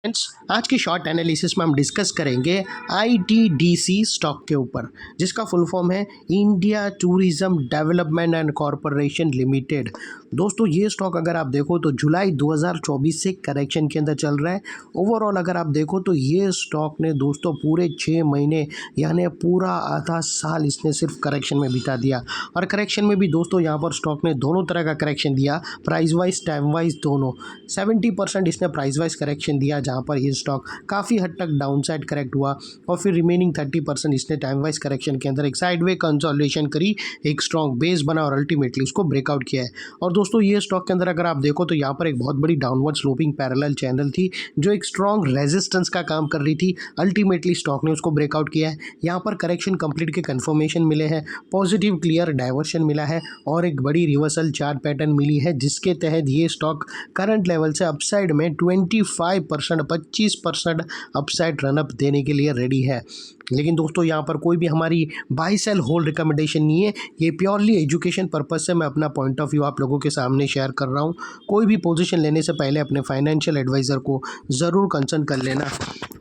Friends, आज की short analysis में हम डिस्कस करेंगे आईटीडीसी स्टॉक के ऊपर, जिसका फुल फॉर्म है India tourism development and corporation limited. दोस्तों, ये स्टॉक अगर आप देखो तो जुलाई 2024 से करेक्शन के अंदर चल रहा है। ओवरऑल अगर आप देखो तो ये स्टॉक ने दोस्तों पूरे 6 महीने यानी पूरा आधा साल इसने सिर्फ करेक्शन में बिता दिया। और करेक्शन में भी दोस्तों यहाँ पर स्टॉक ने दोनों तरह का करेक्शन दिया, प्राइस वाइज टाइम वाइज दोनों। 70% इसने प्राइस वाइज करेक्शन दिया, जहाँ पर ये स्टॉक काफ़ी हद तक डाउन साइड करेक्ट हुआ, और फिर रिमेनिंग 30% इसने टाइम वाइज करेक्शन के अंदर एक साइडवे कंसोलिडेशन करी, एक स्ट्रॉन्ग बेस बना और अल्टीमेटली उसको ब्रेकआउट किया है। और दोस्तों, ये स्टॉक के अंदर अगर आप देखो तो यहाँ पर एक बहुत बड़ी डाउनवर्ड स्लोपिंग पैरेलल चैनल थी, जो एक स्ट्रॉन्ग रेजिस्टेंस का काम कर रही थी। अल्टीमेटली स्टॉक ने उसको ब्रेकआउट किया है। यहाँ पर करेक्शन कंप्लीट के कंफर्मेशन मिले हैं, पॉजिटिव क्लियर डाइवर्शन मिला है और एक बड़ी रिवर्सल चार्ट पैटर्न मिली है, जिसके तहत ये स्टॉक करंट लेवल से अपसाइड में 25% अपसाइड रनअप देने के लिए रेडी है। लेकिन दोस्तों, यहाँ पर कोई भी हमारी बाई सेल होल्ड रिकमेंडेशन नहीं है। ये प्योरली एजुकेशन पर्पज से मैं अपना पॉइंट ऑफ व्यू आप लोगों के सामने शेयर कर रहा हूँ। कोई भी पोजीशन लेने से पहले अपने फाइनेंशियल एडवाइज़र को ज़रूर कंसल्ट कर लेना।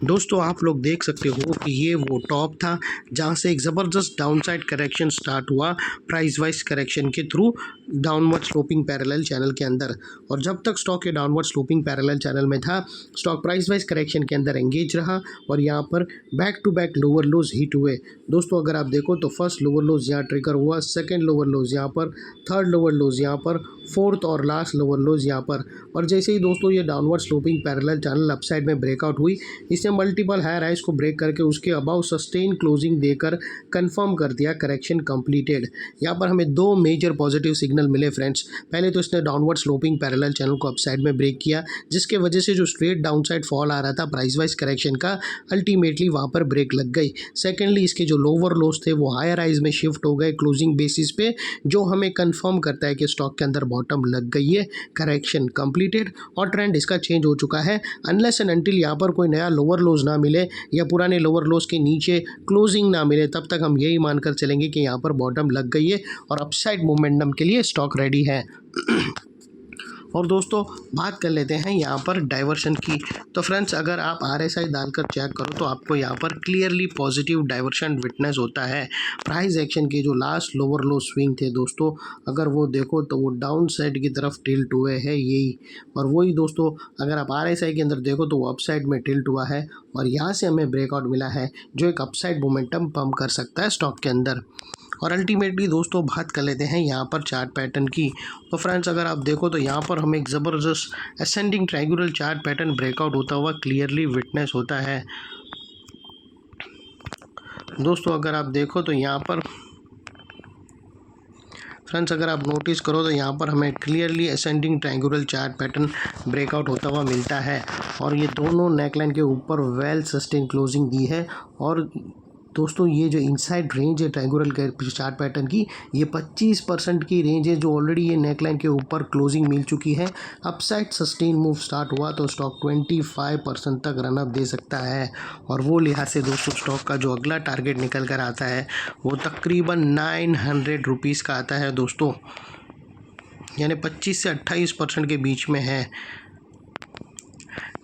दोस्तों, आप लोग देख सकते हो कि ये वो टॉप था जहाँ से एक ज़बरदस्त डाउनसाइड करेक्शन स्टार्ट हुआ प्राइस वाइज करेक्शन के through downward sloping parallel channel के अंदर। और जब तक स्टॉक के डाउनवर्ड स्लोपिंग पैरेलल चैनल में था, स्टॉक प्राइस वाइज करेक्शन के अंदर एंगेज रहा और यहाँ पर back to back lower lows hit हुए। दोस्तों, अगर आप देखो तो फर्स्ट लोअर लोज यहाँ ट्रिगर हुआ, सेकंड लोअर लोज यहाँ पर, थर्ड लोअर लोज यहाँ पर, फोर्थ और लास्ट लोअर लोज यहाँ पर। और जैसे ही दोस्तों ये downward sloping parallel channel upside में ब्रेकआउट हुई, इसने मल्टीपल हायर हाइज को ब्रेक करके उसके अबाउ सस्टेन क्लोजिंग देकर कंफर्म कर दिया करेक्शन कंप्लीटेड। यहाँ पर हमें दो मेजर पॉजिटिव सिग्नल मिले फ्रेंड्स। पहले तो इसने डाउनवर्ड स्लोपिंग पैरेलल चैनल को अपसाइड में ब्रेक किया, जिसके वजह से जो स्ट्रेट डाउनसाइड फॉल आ रहा था प्राइस वाइज करेक्शन का, अल्टीमेटली वहाँ पर ब्रेक लग गई। सेकेंडली, इसके जो लोअर लोज थे वो हायर हाइज में शिफ्ट हो गए क्लोजिंग बेसिस पे, जो हमें कंफर्म करता है कि स्टॉक के अंदर बॉटम लग गई है, करेक्शन कंप्लीटेड और ट्रेंड इसका चेंज हो चुका है। अनलेस एंड अनटिल यहाँ पर कोई नया लोअर लोज ना मिले या पुराने लोअर लोज के नीचे क्लोजिंग ना मिले, तब तक हम यही मानकर चलेंगे कि यहाँ पर बॉटम लग गई है और अपसाइड मोमेंटम के लिए स्टॉक रेडी है। और दोस्तों, बात कर लेते हैं यहाँ पर डाइवर्शन की। तो फ्रेंड्स, अगर आप RSI डालकर चेक करो तो आपको यहाँ पर क्लियरली पॉजिटिव डाइवर्शन विटनेस होता है। प्राइस एक्शन के जो लास्ट लोअर लो स्विंग थे दोस्तों, अगर वो देखो तो वो डाउन साइड की तरफ टिल्ट हुए हैं यही। और वही दोस्तों, अगर आप RSI के अंदर देखो तो वो अपसाइड में टिल्ट हुआ है और यहाँ से हमें ब्रेकआउट मिला है, जो एक अपसाइड मोमेंटम पंप कर सकता है स्टॉक के अंदर। और अल्टीमेटली दोस्तों, बात कर लेते हैं यहाँ पर चार्ट पैटर्न की। तो फ्रेंड्स, अगर आप देखो तो यहाँ पर हमें एक ज़बरदस्त ascending triangular chart pattern breakout होता हुआ क्लियरली विटनेस होता है। दोस्तों, अगर आप देखो तो यहाँ पर फ्रेंड्स, अगर आप नोटिस करो तो यहाँ पर हमें clearly ascending triangular chart pattern breakout होता हुआ मिलता है और ये दोनों नेकलाइन के ऊपर वेल सस्टेन क्लोजिंग दी है। और दोस्तों, ये जो इनसाइड रेंज है ट्रायंगुलर के चार्ट पैटर्न की, ये 25% की रेंज है, जो ऑलरेडी ये नेकलाइन के ऊपर क्लोजिंग मिल चुकी है। अपसाइड सस्टेन मूव स्टार्ट हुआ तो स्टॉक 25% तक रनअप दे सकता है। और वो लिहाज से दोस्तों, स्टॉक का जो अगला टारगेट निकल कर आता है वो तकरीबन 900 रुपीज़ का आता है दोस्तों, यानी 25 से 28% के बीच में है।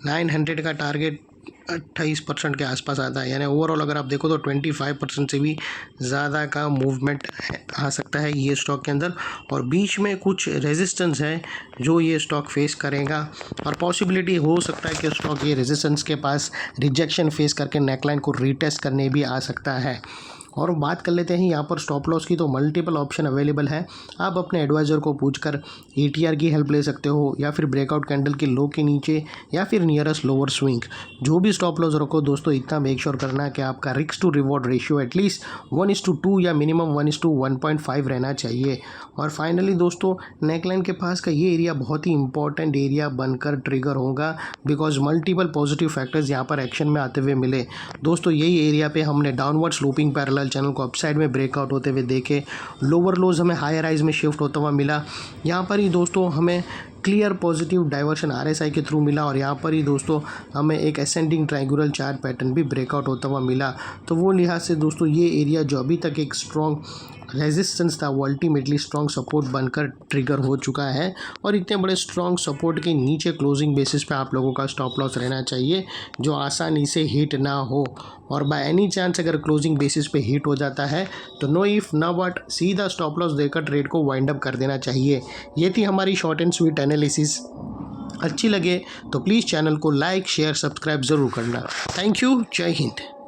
900 का टारगेट 28% के आसपास आता है, यानी ओवरऑल अगर आप देखो तो 25% से भी ज़्यादा का मूवमेंट आ सकता है ये स्टॉक के अंदर। और बीच में कुछ रेजिस्टेंस है जो ये स्टॉक फेस करेगा और पॉसिबिलिटी हो सकता है कि स्टॉक ये रेजिस्टेंस के पास रिजेक्शन फेस करके नेकलाइन को रीटेस्ट करने भी आ सकता है। और बात कर लेते हैं यहाँ पर स्टॉप लॉस की। तो मल्टीपल ऑप्शन अवेलेबल है, आप अपने एडवाइज़र को पूछकर ATR की हेल्प ले सकते हो, या फिर ब्रेकआउट कैंडल के लो के नीचे, या फिर नियरेस्ट लोअर स्विंग। जो भी स्टॉप लॉस रखो दोस्तों, इतना मेक श्योर करना कि आपका risk to reward ratio at least 1:2 या मिनिमम 1:1.5 रहना चाहिए। और फाइनली दोस्तों, नेकलाइन के पास का ये एरिया बहुत ही इंपॉर्टेंट एरिया बनकर ट्रिगर होगा, बिकॉज मल्टीपल पॉजिटिव फैक्टर्स यहाँ पर एक्शन में आते हुए मिले। दोस्तों, यही एरिया पे हमने डाउनवर्ड स्लोपिंग पैरेलल चैनल को अपसाइड में ब्रेकआउट होते हुए देखे, लोअर लोज हमें हायर हाइज में शिफ्ट होता हुआ मिला। यहाँ पर ही दोस्तों हमें क्लियर पॉजिटिव डाइवर्शन RSI के थ्रू मिला और यहाँ पर ही दोस्तों हमें एक असेंडिंग ट्रायंगुलर चार्ट पैटर्न भी ब्रेकआउट होता हुआ मिला। तो वो लिहाज से दोस्तों, ये एरिया जो अभी तक एक स्ट्रॉन्ग रेजिस्टेंस था वो अल्टीमेटली स्ट्रॉन्ग सपोर्ट बनकर ट्रिगर हो चुका है और इतने बड़े स्ट्रॉन्ग सपोर्ट के नीचे क्लोजिंग बेसिस पे आप लोगों का स्टॉप लॉस रहना चाहिए जो आसानी से हिट ना हो। और बाय एनी चांस अगर क्लोजिंग बेसिस पे हिट हो जाता है तो नो इफ़ ना बट सीधा स्टॉप लॉस देकर ट्रेड को वाइंड अप कर देना चाहिए। ये थी हमारी शॉर्ट एंड स्वीट एनालिसिस। अच्छी लगे तो प्लीज़ चैनल को लाइक शेयर सब्सक्राइब ज़रूर करना। Thank you. जय हिंद।